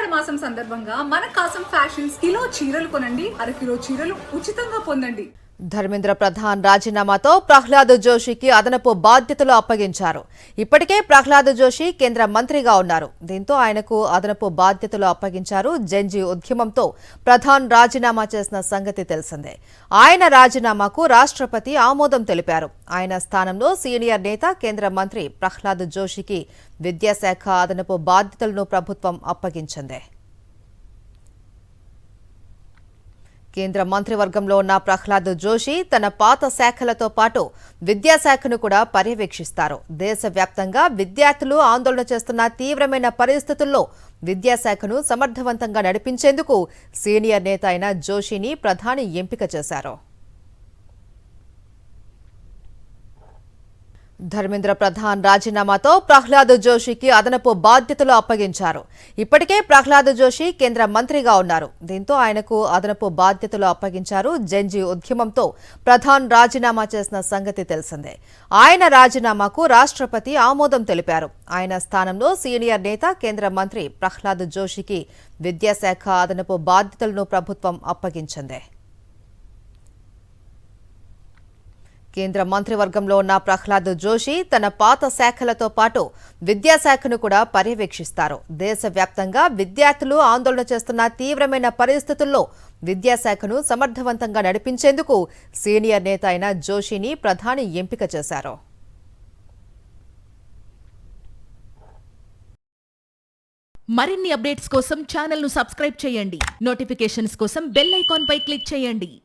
ఆషాఢ మాసం సందర్భంగా మన కాసం ఫ్యాషన్స్ కిలో చీరలు కొనండి, అరకిలో చీరలు ఉచితంగా పొందండి. ధర్మేంద్ర ప్రధాన్ రాజీనామాతో ప్రహ్లాద్ జోషికి అదనపు బాధ్యతలు అప్పగించారు. ఇప్పటికే ప్రహ్లాద్ జోషి కేంద్ర మంత్రిగా ఉన్నారు. దీంతో ఆయనకు అదనపు బాధ్యతలు అప్పగించారు. జంజీ ఉద్యమంతో ప్రధాన్ రాజీనామా చేసిన సంగతి తెలిసిందే. ఆయన రాజీనామాకు రాష్ట్రపతి ఆమోదం తెలిపారు. ఆయన స్థానంలో సీనియర్ నేత కేంద్ర మంత్రి ప్రహ్లాద్ జోషికి విద్యాశాఖ అదనపు బాధ్యతలను ప్రభుత్వం అప్పగించింది. కేంద్ర మంత్రివర్గంలో ఉన్న ప్రహ్లాద్ జోషి తన పాత శాఖలతో పాటు విద్యాశాఖను కూడా పర్యవేక్షిస్తారు. దేశవ్యాప్తంగా విద్యార్థులు ఆందోళన చేస్తున్న తీవ్రమైన పరిస్థితుల్లో విద్యాశాఖను సమర్థవంతంగా నడిపించేందుకు సీనియర్ నేత అయిన జోషిని ప్రధాని ఎంపిక చేశారు. ధర్మేంద్ర ప్రధాన్ రాజీనామాతో ప్రహ్లాద్ జోషికి అదనపు బాధ్యతలు అప్పగించారు. ఇప్పటికే ప్రహ్లాద్ జోషి కేంద్ర మంత్రిగా ఉన్నారు. దీంతో ఆయనకు అదనపు బాధ్యతలు అప్పగించారు. జంజీ ఉద్యమంతో ప్రధాన్ రాజీనామా చేసిన సంగతి తెలిసిందే. ఆయన రాజీనామాకు రాష్ట్రపతి ఆమోదం తెలిపారు. ఆయన స్థానంలో సీనియర్ నేత కేంద్ర మంత్రి ప్రహ్లాద్ జోషికి విద్యాశాఖ అదనపు బాధ్యతలను ప్రభుత్వం అప్పగించింది. కేంద్ర మంత్రివర్గంలో ఉన్న ప్రహ్లాద్ జోషి తన పాత శాఖలతో పాటు విద్యాశాఖను కూడా పర్యవేక్షిస్తారు. దేశవ్యాప్తంగా విద్యార్థులు ఆందోళన చేస్తున్న తీవ్రమైన పరిస్థితుల్లో విద్యాశాఖను సమర్థవంతంగా నడిపించేందుకు సీనియర్ నేత అయిన జోషిని ప్రధాని ఎంపిక చేశారు. మరిన్ని అప్డేట్స్ కోసం ఛానల్ ను సబ్స్క్రైబ్ చేయండి. నోటిఫికేషన్స్ కోసం బెల్ ఐకాన్ పై క్లిక్ చేయండి.